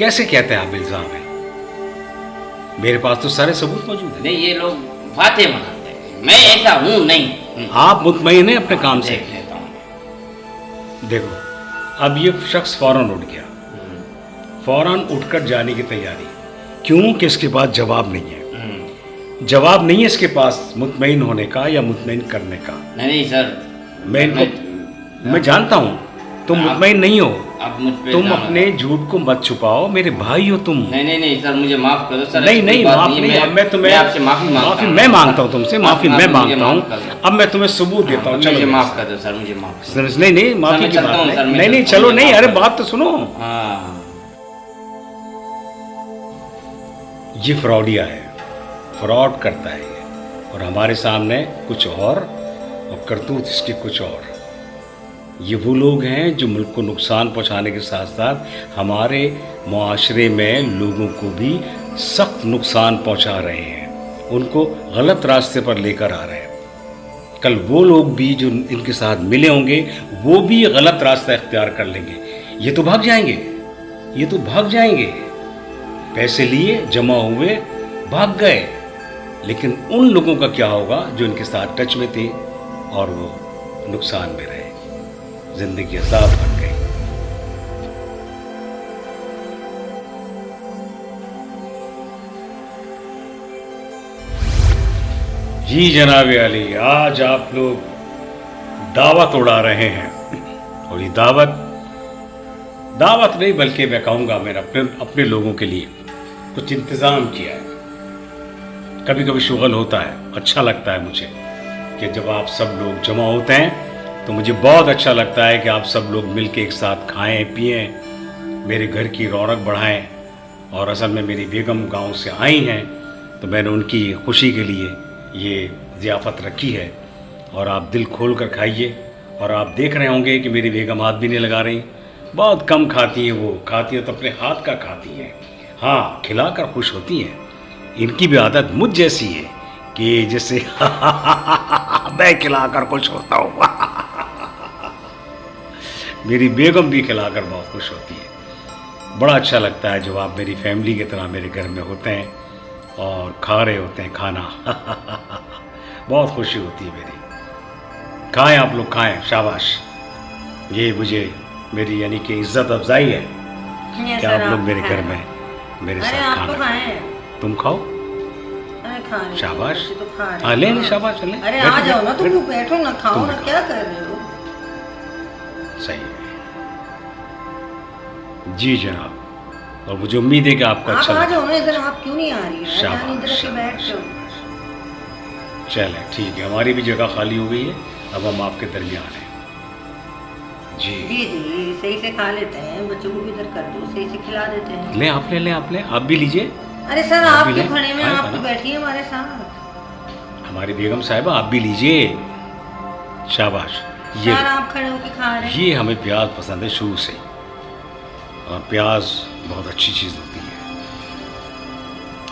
कैसे कहते हैं आप इल्जाम है? मेरे पास तो सारे सबूत मौजूद हैं। नहीं, ये लोग बातें बनाते हैं, मैं ऐसा हूँ नहीं। आप मुतमईन हैं अपने काम से? देख लेता हूँ। देखो, अब ये शख्स फौरन उठ गया, फौरन उठकर जाने की तैयारी। क्यों? कि इसके पास जवाब नहीं है। जवाब नहीं है इसके पास मुतमईन होने का या मुतमईन करने का। नहीं सर, मैं जानता हूँ तुम मुतमईन नहीं हो। आप मुझ पे तुम इल्जाम अपने झूठ को मत छुपाओ, मेरे भाई हो तुम। नहीं सर, मुझे माफ कर दो सर। नहीं नहीं, माफ नहीं। अब मैं तुम्हें आपसे माफी मैं मांगता हूँ तुमसे, माफी मैं मांगता हूँ। अब मैं तुम्हें सबूत देता हूँ। चलो मुझे माफ कर दो सर, मुझे माफ कर दो। नहीं, माफी की बात नहीं। नहीं नहीं, चलो नहीं, अरे बात तो सुनो। हाँ, ये फ्रॉडिया है, फ्रॉड करता है ये, और हमारे सामने कुछ और करतूत इसकी कुछ और। ये वो लोग हैं जो मुल्क को नुकसान पहुंचाने के साथ साथ हमारे मुआशरे में लोगों को भी सख्त नुकसान पहुंचा रहे हैं, उनको गलत रास्ते पर लेकर आ रहे हैं। कल वो लोग भी जो इनके साथ मिले होंगे वो भी गलत रास्ता इख्तियार कर लेंगे। ये तो भाग जाएंगे, पैसे लिए, जमा हुए, भाग गए। लेकिन उन लोगों का क्या होगा जो इनके साथ टच में थे और वो नुकसान में रहे, जिंदगी अजाब बन गई। जी जनाब अली, आज आप लोग दावत उड़ा रहे हैं, और ये दावत नहीं बल्कि मैं कहूँगा मैंने अपने लोगों के लिए कुछ इंतज़ाम किया है। कभी कभी शुगल होता है, अच्छा लगता है मुझे कि जब आप सब लोग जमा होते हैं तो मुझे बहुत अच्छा लगता है कि आप सब लोग मिलके एक साथ खाएं पिएं, मेरे घर की रौनक बढ़ाएं। और असल में मेरी बेगम गांव से आई हैं तो मैंने उनकी खुशी के लिए ये ज़ियाफ़त रखी है, और आप दिल खोल कर खाइए। और आप देख रहे होंगे कि मेरी बेगम हाथ भी नहीं लगा रही, बहुत कम खाती हैं। वो खाती हैं तो अपने हाथ का खाती हैं, हाँ, खिलाकर खुश होती हैं। इनकी भी आदत मुझ जैसी है कि जैसे मैं खिलाकर खुश होता हूँ मेरी बेगम भी खिलाकर बहुत खुश होती है। बड़ा अच्छा लगता है जब आप मेरी फैमिली की तरह मेरे घर में होते हैं और खा रहे होते हैं खाना बहुत खुशी होती है मेरी। खाएं आप लोग, खाएं, शाबाश। ये मुझे मेरी यानी कि इज्जत अफजाई है कि आप लोग मेरे घर में मेरे साथ खाना। तुम खाओ, शाबाश। हाँ, ले शाबाश, ले। अरे आ जाओ ना, तुम बैठो ना, खाओ ना, क्या कर रहे हो? सही है जी जनाब, और मुझे उम्मीद है कि आपको अच्छा आ जाओ ना इधर। आप क्यों नहीं आ रही है? शाबाश, बैठ जाओ। चले ठीक है, हमारी भी जगह खाली हो गई है, अब हम आपके दरमियान हैं। जी जी, सही से खा लेते हैं, बच्चों को भी इधर कर दो, सही से खिला देते हैं। ले, आप ले, आप भी लीजिए। अरे सर, आप क्यों खड़े में? आप तो बैठिए हमारे साथ। हमारी बेगम साहिबा, आप भी लीजिए, शाबाश। ये सर, आप खड़े होकर खा रहे हैं। ये हमें प्याज पसंद है शुरू से, और प्याज बहुत अच्छी चीज़ होती है।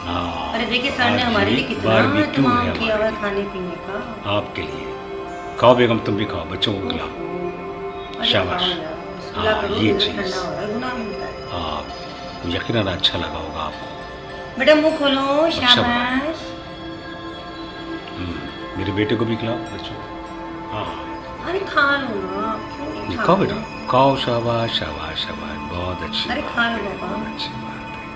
हाँ, अरे देखिए सर ने हमारे लिए कितना इंतजाम किया हुआ खाने पीने का। आपके लिए खाओ बेगम, तुम भी खाओ, बच्चों को खिलाओ, शाबाश। हाँ, ये चीज़ हाँ, यकीनन अच्छा लगा होगा आपको। बेटा मुंह खोलो, शाबाश। मेरे बेटे को भी खिलाओ, बच्चों को। हाँ, अरे खा लो ना, क्यों नहीं खाओ बेटा, खाओ, शाबाश शाबाश शाबाश, बहुत अच्छी। अरे खा लो बाबा, अच्छी बात है।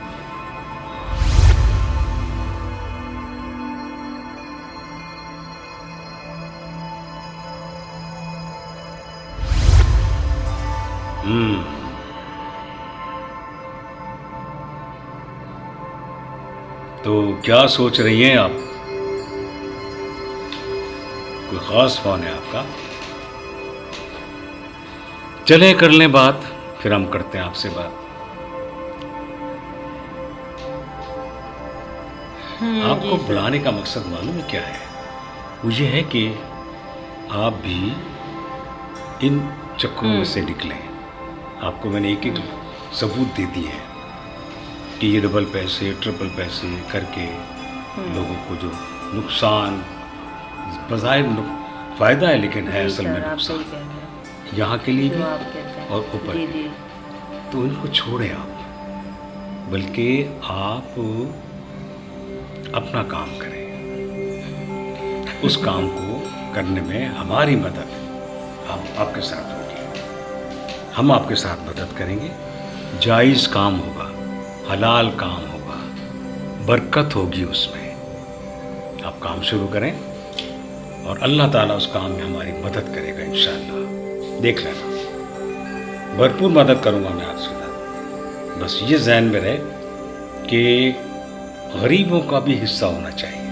तो क्या सोच रही हैं आप? कोई खास फोन है आपका? चलें कर लें बात, फिर हम करते हैं आपसे बात। आपको बुलाने का मकसद मालूम है क्या है? वो ये है कि आप भी इन चक्करों में से निकलें। आपको मैंने एक एक सबूत दे दिए हैं कि ये डबल पैसे, ट्रिपल पैसे करके लोगों को जो नुकसान, बज़ाहिर फ़ायदा है लेकिन है असल में नुकसान, यहाँ के लिए भी और ऊपर के लिए। तो इनको छोड़ें आप, बल्कि आप अपना काम करें, उस काम को करने में हमारी मदद आपके साथ होगी, हम आपके साथ मदद करेंगे। जायज़ काम होगा, हलाल काम होगा, बरकत होगी उसमें। आप काम शुरू करें और अल्लाह ताला उस काम में हमारी मदद करेगा इंशाअल्लाह। देख लेना, भरपूर मदद करूँगा मैं आपके साथ। बस ये ज़हन में रहे कि गरीबों का भी हिस्सा होना चाहिए,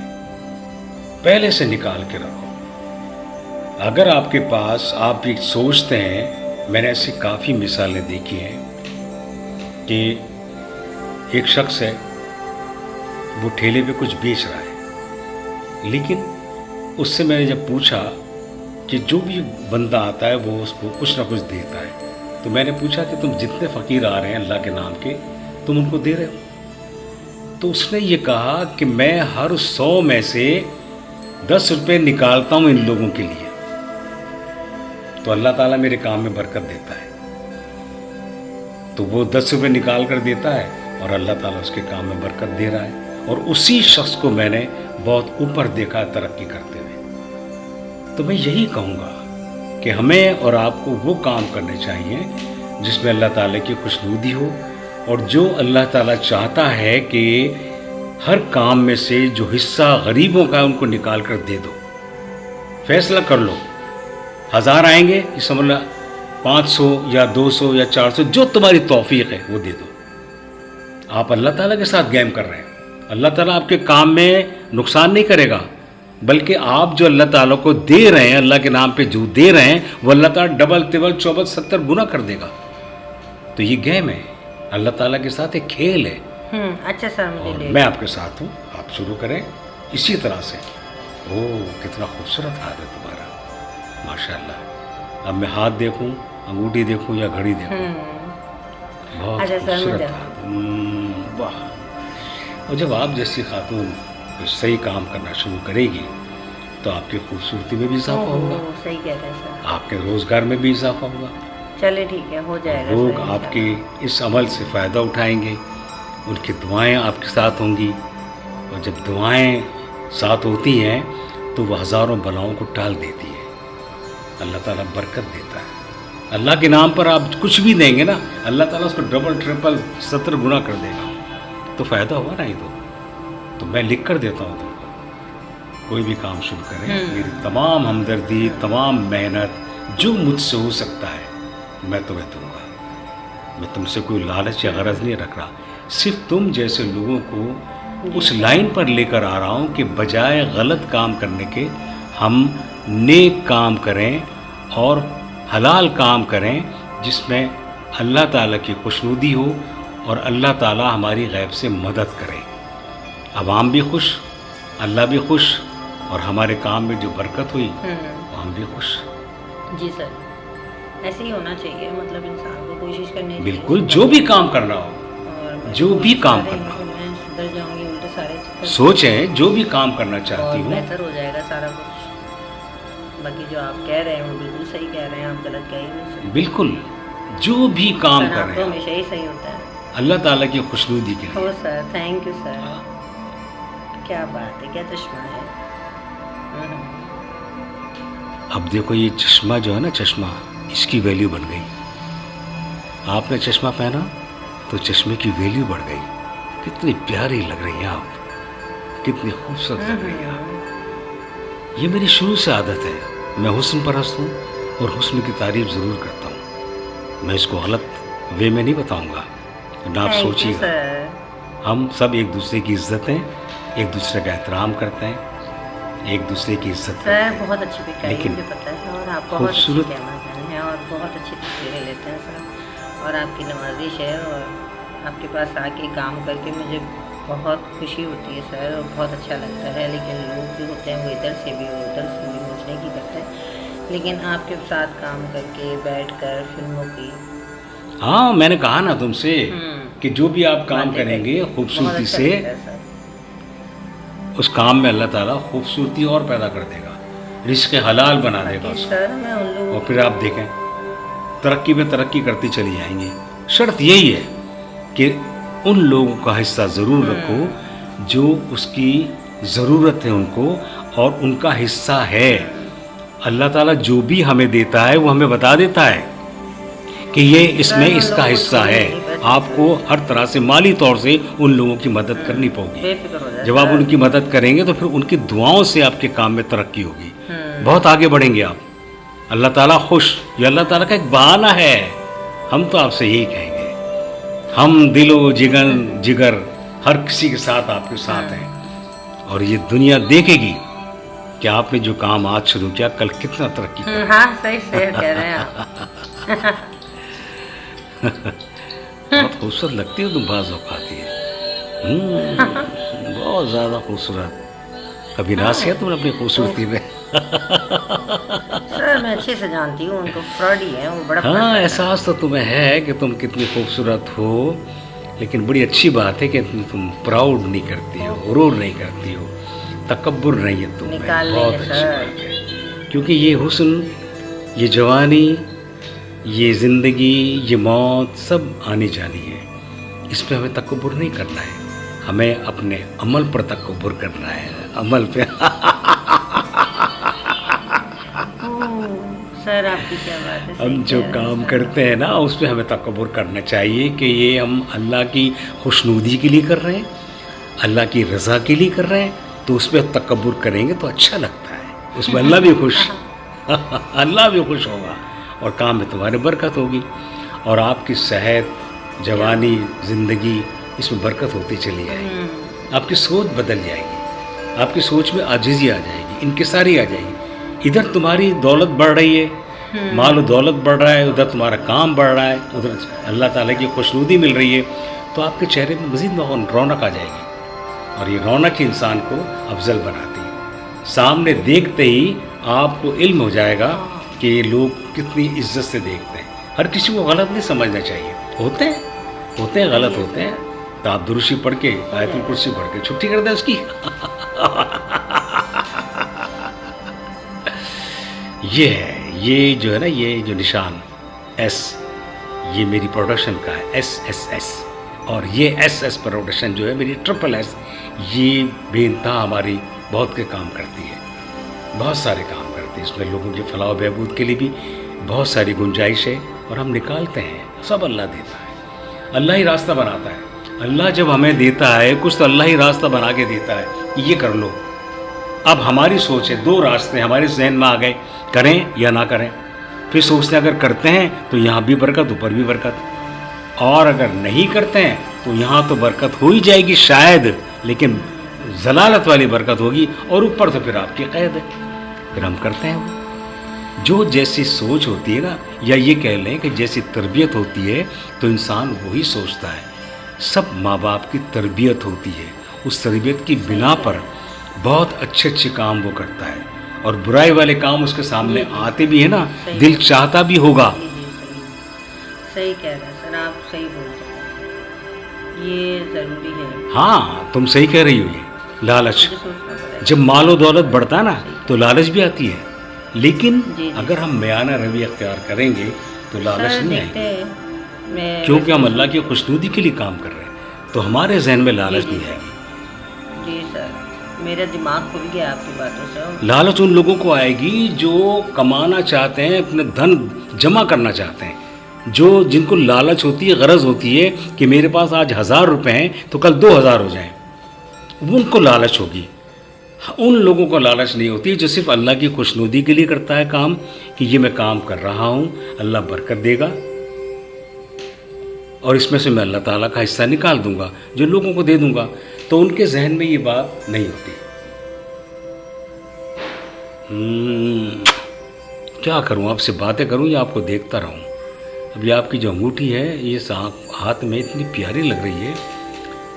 पहले से निकाल के रखो। अगर आपके पास, आप एक सोचते हैं, मैंने ऐसी काफ़ी मिसालें देखी हैं कि एक शख्स है, वो ठेले पे कुछ बेच रहा है, लेकिन उससे मैंने जब पूछा कि जो भी बंदा आता है वो उसको कुछ ना कुछ देता है, तो मैंने पूछा कि तुम जितने फ़कीर आ रहे हैं अल्लाह के नाम के, तुम उनको दे रहे हो? तो उसने ये कहा कि मैं हर 100 में से 10 रुपये निकालता हूँ इन लोगों के लिए, तो अल्लाह ताला मेरे काम में बरकत देता है। तो वो 10 रुपये निकाल कर देता है और अल्लाह ताला उसके काम में बरकत दे रहा है। और उसी शख्स को मैंने बहुत ऊपर देखा तरक्की करते हुए। तो मैं यही कहूँगा कि हमें और आपको वो काम करने चाहिए जिसमें अल्लाह ताला की खुशनुदी हो, और जो अल्लाह ताला चाहता है कि हर काम में से जो हिस्सा गरीबों का है उनको निकाल कर दे दो। फैसला कर लो, 1000 आएंगे, इस समझ लो 500 या 200 या 400, जो तुम्हारी तौफीक है वो दे दो। आप अल्लाह ताला के साथ गेम कर रहे हैं। अल्लाह ताला आपके काम में नुकसान नहीं करेगा, बल्कि आप जो अल्लाह ताला को दे रहे हैं, अल्लाह के नाम पे जो दे रहे हैं, वो अल्लाह ताला डबल तिबल 24 70 गुना कर देगा। तो ये गेम है, अल्लाह ताला के साथ एक खेल है। अच्छा सर, मुझे और ले मैं आपके साथ हूँ, आप शुरू करें इसी तरह से। ओह, कितना खूबसूरत हाथ है तुम्हारा, माशाल्लाह। अब मैं हाथ देखूं, अंगूठी देखूं या घड़ी देखूं, बहुत अच्छा सर, खूबसूरत मुझे हाथ, वाह। और जब आप जैसी खातून सही काम करना शुरू करेगी तो आपकी खूबसूरती में भी इजाफा होगा, सही कह रहे हैं सर, आपके रोज़गार में भी इजाफा होगा। चले ठीक है, हो जाएगा। लोग सर, आपके इस अमल से फ़ायदा उठाएंगे, उनकी दुआएं आपके साथ होंगी, और जब दुआएं साथ होती हैं तो वह हज़ारों बलाओं को टाल देती है। अल्लाह ताला बरकत देता है। अल्लाह के नाम पर आप कुछ भी देंगे ना, अल्लाह ताला उसको डबल ट्रिपल 70 गुना कर देगा। तो फ़ायदा हुआ ना ही तो मैं लिख कर देता हूँ तुमको, कोई भी काम शुरू करें, मेरी तमाम हमदर्दी, तमाम मेहनत, जो मुझसे हो सकता है मैं तुम्हें दूंगा। मैं तुमसे कोई लालच या गरज नहीं रख रहा, सिर्फ तुम जैसे लोगों को उस लाइन पर लेकर आ रहा हूँ कि बजाय गलत काम करने के हम नेक काम करें और हलाल काम करें, जिसमें अल्लाह ताला की खुशनुदी हो और अल्लाह ताला हमारी गैब से मदद करे। अवाम भी खुश, अल्लाह भी खुश, और हमारे काम में जो बरकत हुई हम भी खुश। जी सर, ऐसे ही होना चाहिए, मतलब इंसान को कोशिश करनी चाहिए। बिल्कुल, जो भी काम करना हो, और जो भी काम सारे करना हो, मैं सुधर जाऊंगी, उल्टे सारे चक्कर सोचें जो भी काम करना चाहती और हूँ। बेहतर हो जाएगा सारा कुछ। बाकी जो आप कह रहे हैं वो बिल्कुल सही कह रहे हैं, आप गलत कह ही नहीं सकते। बिल्कुल, जो भी काम सर, कर आप रहे तो हैं हमेशा ही सही होता है। अल्लाह ताला की खुशनुदी के हो लिए। सर, थैंक यू सर, क्या बात है, क्या चश्मा है। अब देखो ये चश्मा जो है ना, चश्मा, इसकी वैल्यू बढ़ गई। आपने चश्मा पहना तो चश्मे की वैल्यू बढ़ गई। कितनी प्यारी लग रही हैं आप, कितनी खूबसूरत लग रही हैं आप। ये मेरी शुरू से आदत है, मैं हुस्न परस्त हूँ और हुस्न की तारीफ ज़रूर करता हूँ। मैं इसको गलत वे में नहीं बताऊँगा, ना आप Thank you, सोचिएगा। sir. हम सब एक दूसरे की इज्जत हैं, एक दूसरे का एहतराम करते हैं, एक दूसरे की इज्जत करते सर, हैं। बहुत अच्छी पिक आई, लेकिन मुझे पता है, और आप बहुत अच्छी खूबसूरत- कैमरामैन हैं और बहुत अच्छी तस्वीरें लेते हैं सर, और आपकी नवाजिश है, और आपके पास आके काम करके मुझे बहुत खुशी होती है सर, और बहुत अच्छा लगता है। लेकिन लोग जो होते हैं वो इधर से भी और उधर से भी सोचने की करते हैं, लेकिन आपके साथ काम करके बैठकर फिल्मों की हाँ, मैंने कहा ना तुमसे कि जो भी आप काम बातें करेंगे करके खूबसूरती बहुत अच्छा से, लगता है सर। उस काम में अल्लाह ताला खूबसूरती और पैदा कर देगा, रिस्क हलाल बना देगा बाकी उसको। सर, मैं उन लोगों और फिर आप देखें तरक्की पे तरक्की करती चली जाएंगी। शर्त यही है कि उन लोगों का हिस्सा ज़रूर रखो जो उसकी ज़रूरत है उनको, और उनका हिस्सा है। अल्लाह ताला जो भी हमें देता है वो हमें बता देता है कि ये इसमें सर, उन इसका लोगों को हिस्सा चाहिए है। नहीं, बस आपको हर तरह से माली तौर से उन लोगों की मदद करनी पड़ेगी। बेफिक्र हो जाए जब आप सर। उनकी मदद करेंगे तो फिर उनकी दुआओं से आपके काम में तरक्की होगी, बहुत आगे बढ़ेंगे आप। अल्लाह ताला खुश, ये अल्लाह ताला का एक बहाना है। हम तो आपसे यही कहेंगे, हम दिलो जिगर हर किसी के साथ आपके साथ हैं, और ये दुनिया देखेगी कि आपने जो काम आज शुरू किया कल कितना तरक्की कर। हाँ सही सही कह रहे हैं आप। बहुत खूबसूरत लगती हो तुम, बाज़ औक़ात है बहुत ज़्यादा खूबसूरत। कभी नाज किया तुमने अपनी खूबसूरती में? सर मैं अच्छे से जानती हूँ उनको, फ्रॉडी है वो, बड़ा हाँ, पसंद है। एहसास तो तुम्हें है कि तुम कितनी खूबसूरत हो, लेकिन बड़ी अच्छी बात है कि तुम प्राउड नहीं करती हो, गुरूर नहीं करती हो, तकब्बुर नहीं है तुम्हें। निकाल बहुत लेंगे अच्छी सर। बात है, क्योंकि ये हुस्न, ये जवानी, ये ज़िंदगी, ये मौत सब आनी जानी है। इस पे हमें तकब्बुर नहीं करना है, हमें अपने अमल पर तकब्बुर करना है, अमल पे। सर आपकी क्या बात है, हम सही जो कह रहे हैं काम सर। करते हैं ना उस पे हमें तकब्बुर करना चाहिए कि ये हम अल्लाह की खुशनुदी के लिए कर रहे हैं, अल्लाह की रज़ा के लिए कर रहे हैं, तो उस पर तकब्बुर करेंगे तो अच्छा लगता है, उसमें अल्लाह भी खुश अल्लाह भी खुश होगा, और काम में तुम्हारे बरकत होगी, और आपकी सेहत, जवानी, ज़िंदगी, इसमें बरकत होती चली जाएगी। आपकी सोच बदल जाएगी, आपकी सोच में आजिज़ी आ जाएगी, इनकिसारी आ जाएगी। इधर तुम्हारी दौलत बढ़ रही है, माल और दौलत बढ़ रहा है, उधर तुम्हारा काम बढ़ रहा है, उधर अल्लाह ताला की खुशनुदी मिल रही है, तो आपके चेहरे में मज़ीद रौनक आ जाएगी, और ये रौनक ही इंसान को अफजल बनाती है। सामने देखते ही आपको इल्म हो जाएगा कि ये लोग कितनी इज्जत से देखते हैं। हर किसी को गलत नहीं समझना चाहिए, होते हैं गलत होते हैं, तो आप दुरुशी पढ़ के, आयतुल कुर्सी पढ़ के छुट्टी कर दें उसकी। ये है, ये जो है ना, ये जो निशान एस, ये मेरी प्रोडक्शन का है, SSS, और ये SS प्रोडक्शन जो है मेरी SSS, ये बेइंतहा हमारी बहुत के काम करती है, बहुत सारे काम करती है। इसमें लोगों की फलाह बहबूद के लिए भी बहुत सारी गुंजाइश है, और हम निकालते हैं, सब अल्लाह देता है, अल्लाह ही रास्ता बनाता है। अल्लाह जब हमें देता है कुछ तो अल्लाह ही रास्ता बना के देता है, ये कर लो। अब हमारी सोच है, दो रास्ते हमारे जहन में आ गए, करें या ना करें। फिर सोचते हैं अगर करते हैं तो यहाँ भी बरकत, ऊपर भी बरकत, और अगर नहीं करते हैं तो यहाँ तो बरकत हो ही जाएगी शायद, लेकिन जलालत वाली बरकत होगी, और ऊपर तो फिर आपकी कैद है। फिर हम करते हैं वो, जो जैसी सोच होती है ना, या ये कह लें कि जैसी तरबियत होती है तो इंसान वही सोचता है। सब माँ बाप की तरबियत होती है, उस तरबियत की बिना पर बहुत अच्छे अच्छे काम वो करता है, और बुराई वाले काम उसके सामने आते भी है ना, दिल चाहता भी होगा। जी सही कह रहे हैं सर, आप सही बोल रहे हैं, ये ज़रूरी है। हाँ, तुम सही कह रही हो। ये लालच, मुझे सोचना पड़ेगा। जब मालो दौलत बढ़ता है ना तो लालच भी आती है, लेकिन जी। अगर हम म्याना रवि अख्तियार करेंगे तो लालच सर नहीं देखते आएगी, हैं, मैं क्योंकि हम अल्लाह की खुशनुदी के लिए काम कर रहे हैं, तो हमारे जहन में लालच जी, नहीं जी। आएगी। जी सर, मेरा दिमाग खुल गया आपकी बातों से। लालच उन लोगों को आएगी जो कमाना चाहते हैं, अपने धन जमा करना चाहते हैं, जो जिनको लालच होती है, गरज होती है कि मेरे पास आज 1000 रुपये हैं तो कल 2000 हो जाएं, उनको लालच होगी। उन लोगों को लालच नहीं होती जो सिर्फ अल्लाह की खुशनुदी के लिए करता है काम, कि ये मैं काम कर रहा हूँ, अल्लाह बरकत देगा और इसमें से मैं अल्लाह ताला का हिस्सा निकाल दूंगा, जो लोगों को दे दूंगा। तो उनके जहन में ये बात नहीं होती। क्या करूं, आपसे बातें करूं या आपको देखता रहूं? अभी आपकी जो अंगूठी है ये हाथ में इतनी प्यारी लग रही है,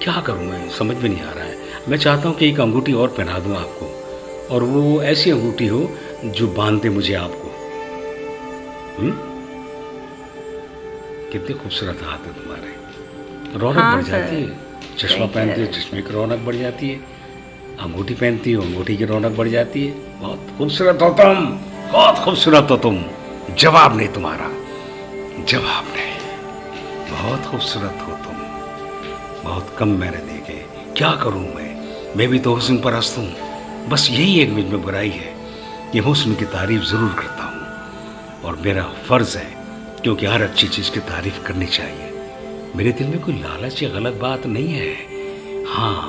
क्या करूं मैं, समझ में नहीं आ रहा है। मैं चाहता हूं कि एक अंगूठी और पहना दूं आपको, और वो ऐसी अंगूठी हो जो बांधे मुझे आपको। कितने खूबसूरत हाथ है तुम्हारे, रौनक हाँ, बढ़ जाती है। चश्मा पहनती हो, चश्मे की रौनक बढ़ जाती है, अंगूठी पहनती हो, अंगूठी की रौनक बढ़ जाती है। बहुत खूबसूरत हो तुम, बहुत खूबसूरत हो तुम, जवाब नहीं तुम्हारा, जवाब नहीं, बहुत खूबसूरत हो तुम। बहुत कम मैंने देखे। क्या करूं मैं भी तो हुस्न परस्त हूँ। बस यही एक मुझ में बुराई है कि हुस्न की तारीफ ज़रूर करता हूँ और मेरा फ़र्ज़ है, क्योंकि हर अच्छी चीज़ की तारीफ करनी चाहिए। मेरे दिल में कोई लालच या गलत बात नहीं है। हाँ,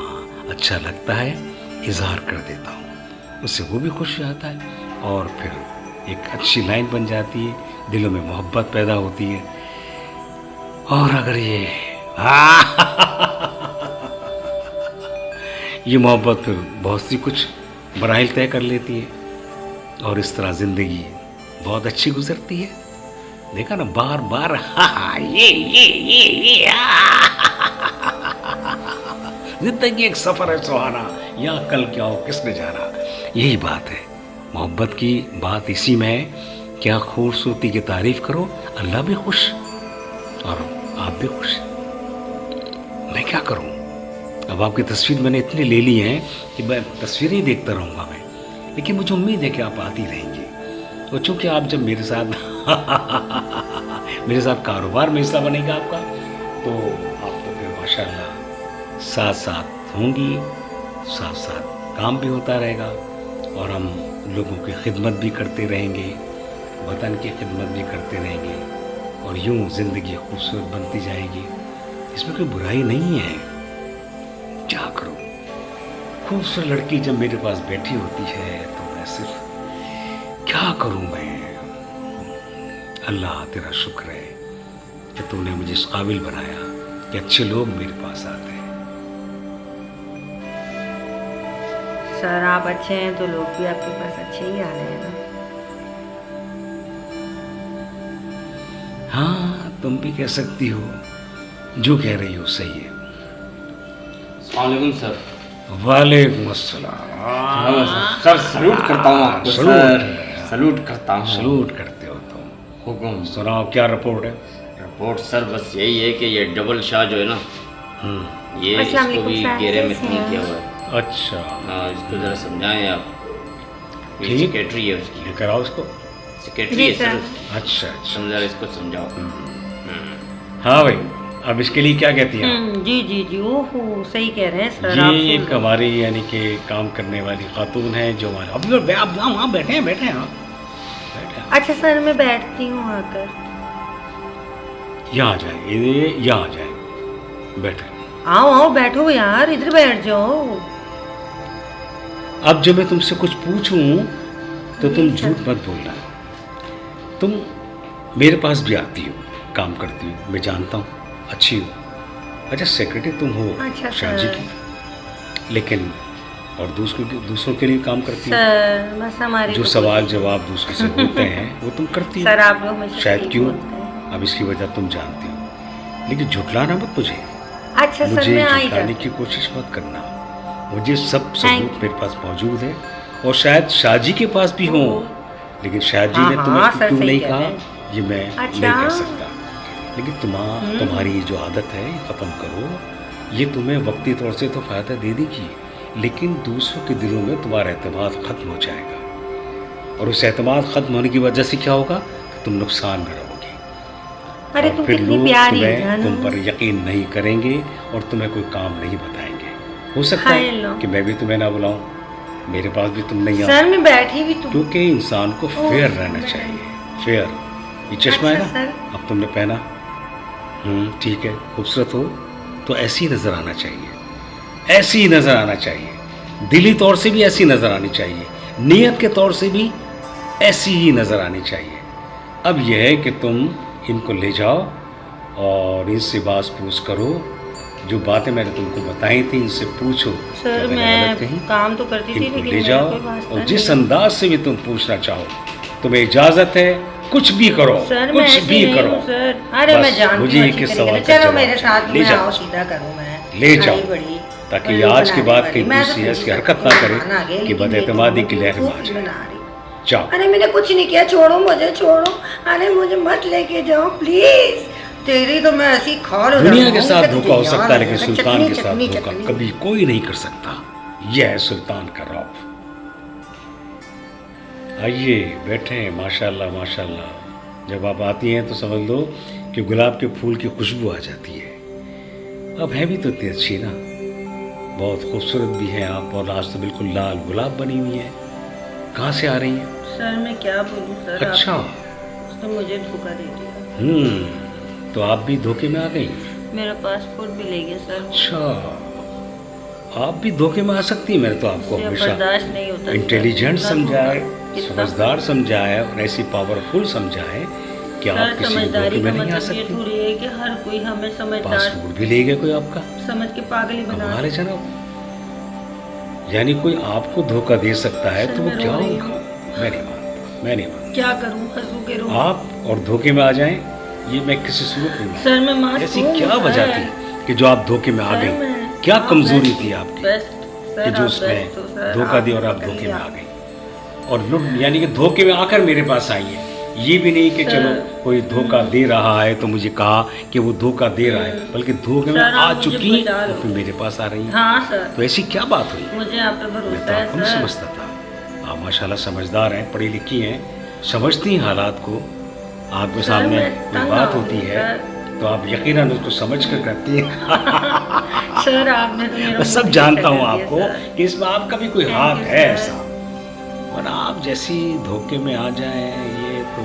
अच्छा लगता है इजहार कर देता हूँ, उससे वो भी खुश हो जाता है और फिर एक अच्छी लाइन बन जाती है, दिलों में मोहब्बत पैदा होती है। और अगर ये मोहब्बत फिर बहुत सी कुछ मराहिल तय कर लेती है और इस तरह ज़िंदगी बहुत अच्छी गुजरती है। देखा ना, बार बार ये जिंदगी एक सफर है सुहाना, या कल क्या हो किसने जाना। यही बात है, मोहब्बत की बात इसी में है। क्या खूबसूरती की तारीफ करो, अल्लाह भी खुश और आप भी खुश। मैं क्या करूं, अब आपकी तस्वीर मैंने इतनी ले ली है कि मैं तस्वीरें ही देखता रहूंगा मैं, लेकिन मुझे उम्मीद है कि आप आती रहेंगी। और चूंकि आप जब मेरे साथ कारोबार में हिस्सा बनेगा आपका, तो आप तो फिर माशाल्लाह साथ साथ होंगी, साथ साथ काम भी होता रहेगा और हम लोगों की खिदमत भी करते रहेंगे, वतन की खिदमत भी करते रहेंगे और यूं ज़िंदगी खूबसूरत बनती जाएगी। इसमें कोई बुराई नहीं है। क्या करूं, खूबसूरत लड़की जब मेरे पास बैठी होती है तो मैं सिर्फ क्या करूं मैं। अल्लाह तेरा शुक्र है कि तूने मुझे इस काबिल बनाया कि अच्छे लोग मेरे पास आते हैं। सर आप अच्छे हैं तो लोग भी आपके पास अच्छे ही आ रहे हैं ना। हाँ, तुम भी कह सकती हो, जो कह रही हो सही है। वालेकुम सर। वालेकुम अस्सलाम। सर सल्यूट करता हूँ आपको सर, सल्यूट करता हूँ। सलूट करते हो तुम। हुकुम। सुनाओ क्या रिपोर्ट है। रिपोर्ट सर बस यही है कि ये डबल शाह जो है ना, ये अस्सलाम इसको भी वालेकुम सर, घेरे में कैसे नहीं हैं? किया हुआ है। अच्छा, हाँ, इसको ज़रा समझाएं आप। ये ठीक। सेक्रेटरी है उसकी, लेकर आओ इसको। सेक्रेटरी जी है सर सर। उसकी। अच्छा अच्छा। समझा, इसको समझाओ। हाँ भाई, अब इसके लिए क्या कहती हैं आप? जी जी जी, ओहो सही कह रहे हैं सर। ये आप एक सुन लो। हमारी यानी कि काम करने वाली खातून है जो हमारे अभी आप वहाँ बैठे हैं बैठे हैं अच्छा सर, मैं बैठती हूँ आकर। यहाँ आ जाए, ये यहाँ आ जाए, बैठे। आओ आओ बैठो यार, इधर बैठ जाओ। अब जब मैं तुमसे कुछ पूछूं तो तुम जी, सर। झूठ मत बोलना। तुम मेरे पास भी आती हो, काम करती हो, मैं जानता हूँ, अच्छी हो। अच्छा, सेक्रेटरी तुम हो अच्छा शाह जी सर। की, लेकिन और दूसरों के लिए काम करती हो। सर बस हमारी जो तो सवाल कोशिश- जवाब दूसरे से होते हैं वो तुम करती हो। सर आप लोग हमेशा शायद सही क्यों, बोलते हैं। अब इसकी वजह तुम जानती हो, लेकिन झुठलाना मत मुझे। अच्छा सर, मुझे मैं आई झुठलाने जाती की हूँ। कोशिश मत करना। मुझे सब Thank सबूत मेरे पास मौजूद है और शायद शाहजी के पास भी हों, लेकिन शाहजी हाँ, ने हाँ, तुम्हें सर, क्यों सही नहीं कह कहा रहे हैं। ये मैं अच्छा। नहीं कह सकता। लेकिन तुम्हारी जो आदत है ये ख़त्म करो। ये तुम्हें वक्ती तौर से तो फ़ायदा दे देगी, लेकिन दूसरों के दिलों में तुम्हारा एतमाद ख़त्म हो जाएगा और उस एतमाद ख़त्म होने की वजह से क्या होगा कि तुम नुकसान में रहोगे अरे और तुम फिर कितनी लोग प्यारी है तुम्हें तुम जानू। पर यकीन नहीं करेंगे और तुम्हें कोई काम नहीं बताएंगे। हो सकता हाय है लो। कि मैं भी तुम्हें ना बुलाऊं, मेरे पास भी तुम नहीं आओ, सर मैं बैठी भी तुम। क्योंकि इंसान को फेयर रहना चाहिए। फेयर, ये चश्मा है अच्छा, ना, सर। अब तुमने पहना, ठीक है, खूबसूरत हो तो ऐसी नज़र आना चाहिए, ऐसी ही नज़र आना चाहिए। दिली तौर से भी ऐसी नज़र आनी चाहिए, नीयत के तौर से भी ऐसी ही नज़र आनी चाहिए। अब यह है कि तुम इनको ले जाओ और इनसे बात पूछ करो, जो बातें मैंने तुमको बताई थी इनसे पूछो सर क्या मैंने गलत मैं कही। काम तो करती थी इनको लेकिन ले मेरा जाओ कोई वास्ता और जिस नहीं। अंदाज से भी तुम पूछना चाहो, तुम्हें इजाज़त है, कुछ भी करो, सर मैं कुछ ऐसी भी नहीं करो। हूँ, सर। अरे मैं बस जानती मुझे हूँ एक अच्छी ही तरीके सवाल से। का चलो जवाब मेरे साथ चाहिए। ले मैं जाओ, आओ, सीधा करूँ मैं। ले जाओ, बड़ी ताकि बड़ी आज के बनाने बाद वाली। कहीं मैं तो दूसरी ऐसी सोची हरकत सबको ना करे बनाना आ गया, कि लेकिन ये बदएतमादी तो की लहर में आ खूब जाए। बना रही। जाओ। अरे मैंने कुछ नहीं किया, छोड़ो मुझे, छोड़ो। अरे मुझे मत लेके जाओ प्लीज। तेरी तो मैं ऐसी खाल दुनिया के उड़ाऊंगी साथ कि धोखा तुझे हो याद सकता है, नहीं लेकिन आएगा। सुल्तान चटनी, के साथ चटनी, धोखा चटनी। कभी कोई नहीं कर सकता। यह है सुल्तान का रौब। आइए बैठे हैं। माशाल्लाह माशाल्लाह, जब आप आती हैं तो समझ लो कि गुलाब के फूल की खुशबू आ जाती है अब है भी तो इतनी अच्छी ना, बहुत खूबसूरत भी हैं आप, और आज तो बिल्कुल लाल गुलाब बनी हुई है। कहाँ से आ रही हैं? सर मैं क्या बोलूँ सर, अच्छा। उसने मुझे धोखा दे दिया। तो आप भी धोखे में आ गई? मेरा पासपोर्ट भी ले गया सर। अच्छा, आप भी धोखे में आ सकती हैं। मैंने तो आपको मुझे हमेशा बर्दाश्त नहीं होता सर। इंटेलिजेंट इतना समझा है, धोखा, इतना समझदार समझा है, और ऐसी पावरफुल समझा है कि आप सर, किसी धोखे समझदारी में का नहीं आ मतलब ये सकती। थोड़ी है कि हर कोई हमें समझदार पासपोर्ट भी ले गए कोई आपका, समझ के पागल ही बना। कमाल है जनाब। यानी कोई आपको धोखा दे सकता है सर, तो वो मैं क्या रो रही होगा? हूँ। मैं नहीं मानता, मैं नहीं मानता। क्या करूँ, हंसू के रो। आप और धोखे में आ जाएं, ये मैं किसी सूरत में सर मैं मासूम ऐसी क्या हूँ, वजह सर। थी कि जो आप धोखे में आ सर, गई? मैं- क्या आप कमजोरी बेस्ट- थी आपकी बेस्ट, सर, कि जो आप उसने बेस्ट हो, सर, धोखा दिया और आप पकड़ धोखे में लिया। आ गई? और लुट, यानी कि धोखे में आकर मेरे पास आई है, ये भी नहीं कि सर, चलो कोई धोखा दे रहा है तो मुझे कहा कि वो धोखा दे रहा है, बल्कि धोखे में सर, आप आ मुझे चुकी बचा और लो। फिर मेरे पास आ रही है। हाँ सर, तो ऐसी क्या बात हुई? मुझे आप पे मैं तो भरोसा है आपको नहीं सर। समझता था। आप माशाल्लाह समझदार हैं, पढ़ी लिखी हैं, समझती हैं हालात को। आपके सर, सामने मैं कोई तंग बात आ होती गई, है सर। तो आप यकीनन उसको समझ कर करती हैं। सर आपने तो मेरा मैं सब मूड जानता अच्छा हूँ कर दिया, आपको सर। कि इसमें आपका भी कोई Thank हाथ you, है sir. ऐसा, और आप जैसी धोखे में आ जाए ये तो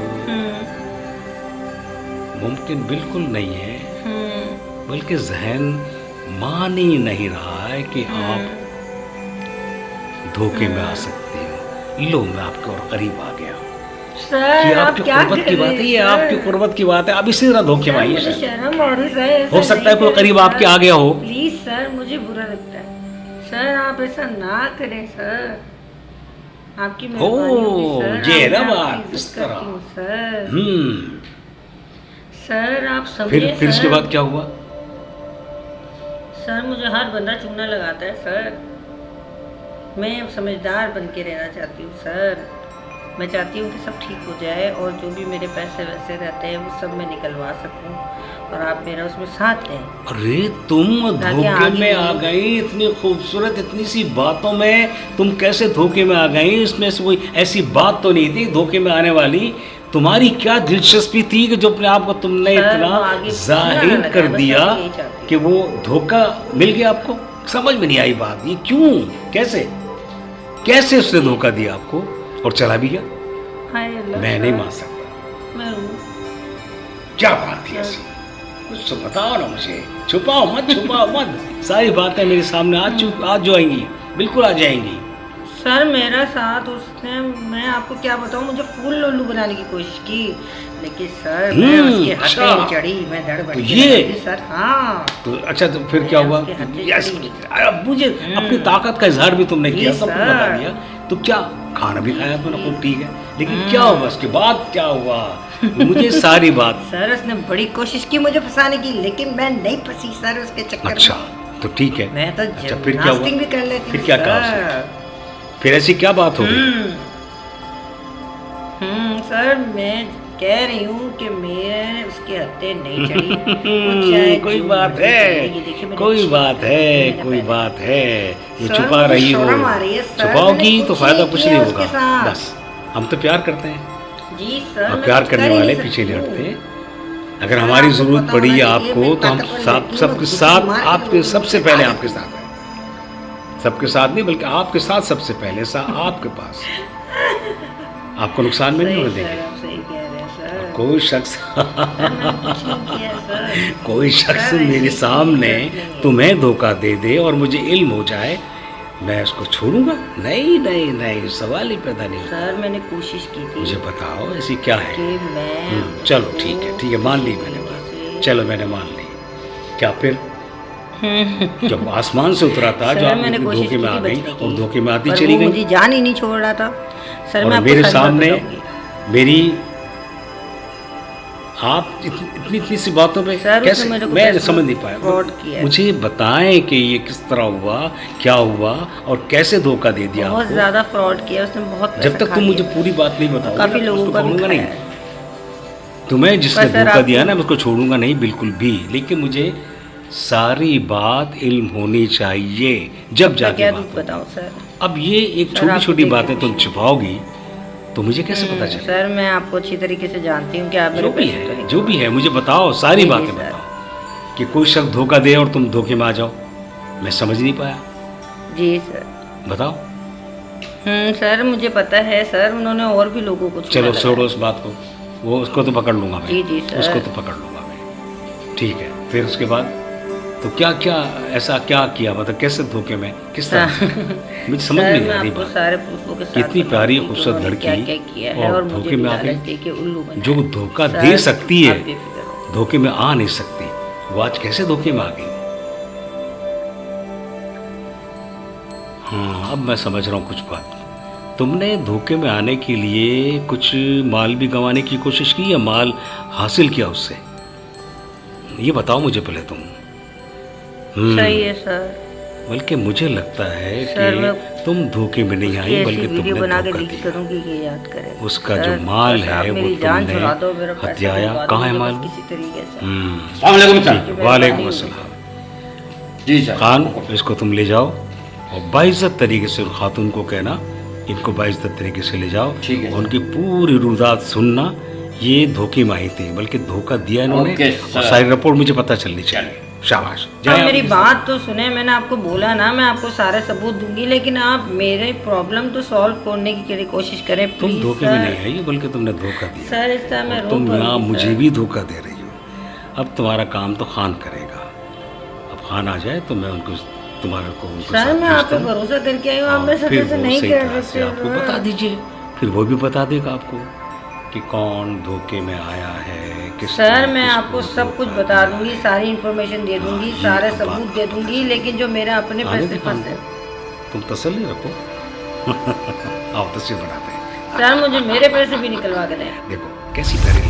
मुमकिन बिल्कुल नहीं है, बल्कि जहन मान ही नहीं रहा है कि आप धोखे में आ सकते हो। लो, मैं आपके और करीब आ गया कि सर आप आपकी क्या कुर्बत कर की रहे बात है, हैं, ये सर? आपकी कुर्बत की बात है। अब इसी तरह धोखे में आइए। मुझे सर, शर्म और ऐसा हो सकता है नहीं कोई करें, करीब सर। आपके आ गया हो। प्लीज सर, मुझे बुरा लगता है सर, आप ऐसा ना करें सर, आपकी मेहरबानी होगी, सर। ये है ना मैं बात, आपकी इस इज्जत तरह। करती हूँ, सर। हम्म सर आप समझे फिर इसके सर। बाद क्या हुआ? सर मुझे हर बंदा चूना लगाता है सर, मैं अब समझदार बन के रहना चाहती हूँ सर। मैं चाहती हूँ कि सब ठीक हो जाए और जो भी मेरे पैसे वैसे रहते हैं वो सब मैं निकलवा सकूँ, और आप मेरा उसमें साथ दें। अरे तुम ताकि धोखे आगे में आ लोग- गई, इतनी खूबसूरत इतनी सी बातों में तुम कैसे धोखे में आ गई? इसमें से कोई ऐसी बात तो नहीं थी धोखे में आने वाली। तुम्हारी क्या दिलचस्पी थी कि जो अपने आप को तुमने सर, इतना वो आगे जाहिर लगा, कर बस दिया मैं यही चाहती हूँ। कि वो धोखा मिल गया आपको? समझ में नहीं आई बात, ये क्यों, कैसे कैसे उसने धोखा दिया आपको और चला भी गया? हाय अल्लाह, मैं नहीं सर, मान सकता। मैं हूँ। क्या बात थी ऐसी? कुछ तो बताओ ना मुझे, छुपाओ मत, छुपाओ मत। सारी बातें मेरे सामने आज जो आएंगी, बिल्कुल आ जाएंगी। सर मेरा साथ उसने, मैं आपको क्या बताऊं, मुझे फूल लोलू बनाने की कोशिश की, लेकिन सर मैं उसके हाथ अच्छा। नहीं चढ़ी, मैं दड़ बढ़ तो के ये- लगी, सर। हाँ तो अच्छा, तो फिर क्या हुआ? उसके हाथ से यस, चली। अब मुझे अपनी ताकत का इजहार भी तुमने किया, जी, सब कुछ सर। बता दिया। तो क्या खाना भी खाया तुमने, खूब ठीक है, लेकिन क्या हुआ उसके बाद, क्या हुआ? मुझे सारी बात। सर उसने बड़ी कोशिश की मुझे फंसाने की, लेकिन मैं नहीं फंसी सर उसके चक्कर अच्छा, में। तो ठीक है। मैं तो अच्छा, फिर क्या हुआ? जिम्नास्टिक भी कर लेती फिर हूँ, क्या कहा सर। उसने? फिर ऐसी क्या बात हो गई? सर मैं कह रही हूँ कि मैं उसके हत्थे नहीं चढ़ी। वो चाहे कोई जो बात मर्जी है, करे, ये देखिए मेरे कोई अच्छे बात है, मैंने कोई पहले- बात है, जो सर, छुपा मुझे रही हो, शर्म आ रही है, सर, छुपाओगी मैंने तो कुछ फायदा नहीं कुछ किया नहीं उसके होगा। साथ। बस हम तो प्यार करते हैं, जी सर, और मैं प्यार कुछ करने कर ही वाले नहीं पीछे नहीं सकती हटते। हूँ। अगर सर, हमारी आपको जरूरत पता पड़ी होना चाहिए, आपको मैं तो हम ताकतवर साथ लड़की हूँ, सबके मैं साथ, मार के आपके लोगों सबसे को पहले मार आपके साथ है, सबके साथ नहीं बल्कि आपके साथ सबसे पहले आपके पास, आपको नुकसान में नहीं सही होने सर, देंगे। आप सही कह रहे हैं सर। कोई शख्स मैंने कुछ नहीं किया सर। कोई शख्स सर, ऐसी मेरे कोई सामने बात नहीं है। तुम्हें धोखा दे दे और मुझे इल्म हो जाए, मैं उसको छोड़ूंगा? नहीं नहीं नहीं, सवाल ही पैदा नहीं होता। सर मैंने कोशिश की थी मुझे बताओ ऐसी क्या है? कि मैं चलो उसको ठीक है, मान ली मैंने तरीके बात, से- चलो मैंने मान ली। क्या फिर जब आसमान से उतरा था जो सर आप मैंने इतने कोशिश धोखे की में आ थी गई बचने की, और धोखे में आती पर चली वो गई, मुझे जान ही नहीं छोड़ रहा था सर। मैं और आपको मेरे सच बात सामने बताऊंगी। मेरी आप इतनी इतनी सी बातों पे सर, कैसे, उसने मेरे को मैं पैसों समझ में नहीं पाया। fraud किया है। मुझे बताएं कि ये किस तरह हुआ, क्या हुआ और कैसे धोखा दे दिया बहुत आपको। ज्यादा फ्रॉड किया उसने, बहुत जब पैसा तक खा तुम मुझे लिया। पूरी बात नहीं बताओगे काफी ना, तो लोगों उसको का भी छोड़ूंगा खाया नहीं। है। तुम्हें जिसने पर सर धोखा आपको- दिया ना, मैं उसको छोड़ूंगा नहीं बिल्कुल भी, लेकिन मुझे सारी बात इल्म होनी चाहिए जब मैं जाके क्या बात दुख होगी। बताऊं सर। अब ये एक सर, छोटी आपको छोटी देख के बातें तुम खुशी- छुपाओगी तो मुझे कैसे पता चले? सर मैं आपको अच्छी तरीके से जानती हूँ कि आप मेरे जो भी पैसे तो है, नहीं जो भी है मुझे बताओ, सारी जी, बातें सर। बताओ। कि कोई शख्स धोखा दे और तुम धोखे में आ जाओ? मैं समझ नहीं पाया, जी सर। बताओ। सर मुझे पता है सर, उन्होंने और भी लोगों को चलो छोड़ो उस बात को, वो उसको तो पकड़ लूँगा मैं। जी जी सर। उसको तो पकड़ लूँगा मैं, ठीक है। फिर उसके बाद तो क्या क्या ऐसा क्या किया, मतलब कैसे धोखे में, किस तरह से? मुझे समझ में नहीं आ रही बात। सारे प्रूफों के साथ कितनी प्यारी बताऊंगी कि खूबसूरत उन्होंने लड़की क्या किया है और और धोखे मुझे में आ लालच गई। दे के उल्लू बनाया। जो धोखा सर, दे सकती है आप बेफिक्र हो। धोखे में आ नहीं सकती, वो आज कैसे धोखे में आ गई? हाँ, अब मैं समझ रहा हूँ कुछ बात। तुमने धोखे में आने के लिए कुछ माल भी गंवाने की कोशिश की या माल हासिल किया उससे? ये बताओ मुझे पहले तुम। सही है सर। बल्कि मुझे लगता है सर, कि मैं तुम धोखे में नहीं आई, बल्कि वीडियो तुमने बना के धोखा लीक दिया। करूंगी कि याद करें। उसका सर, जो माल बस है आप वो मेरी जान तुमने छुड़ा दो, मेरा पैसा हत्याया। दिलवा कहाँ है दो माल? बस किसी तरीके से। अस्सलाम वालेकुम सर। वालेकुम अस्सलाम। जी सर। खान, इसको तुम ले जाओ और बाइज्जत तरीके से उन खातून को कहना, इनको बाइज्जत तरीके से ले जाओ। ठीक है। उनकी पूरी रुदात सुनना, ये धोखे में आई थी, बल्कि धोखा दिया इन्होंने। ओके, और सर। सारी रिपोर्ट मुझे पता चलनी चाहिए। शाबाश। आप जय मेरी आप। बात तो सुने, मैंने आपको बोला ना मैं आपको सारे सबूत दूंगी, लेकिन आप मेरे प्रॉब्लम तो सॉल्व करने की कोशिश करें तुम प्लीज धोखे में नहीं आई, बल्कि तुमने धोखा दिया। सर। इस तरह मैं और रो तुम यहाँ पड़ूंगी, मुझे सर। भी धोखा दे रही हो। अब तुम्हारा काम तो खान करेगा। अब खान आ जाए तो मैं उनको तुम्हारे को उनके सर साथ मैं आप भेजता पे हूँ। भरोसा करके आई हूँ, आप और मेरे साथ फिर ऐसे वो नहीं सही कर तरह से आपको बता सकते। दीजिए, फिर वो भी बता देगा आपको कि कौन धोखे में आया है, किस सर मैं आपको सब कुछ बता दूंगी, सारी इन्फॉर्मेशन दे दूंगी, हाँ, सारे ये तो सबूत बात दे दूंगी, लेकिन जो मेरा अपने आने पैसे दे खान फंसे। को। तुम तसल्ली रखो। आओ तस्वीर बनाते हैं। सर मुझे मेरे पैसे भी निकलवा के दें। देखो कैसी प्यारी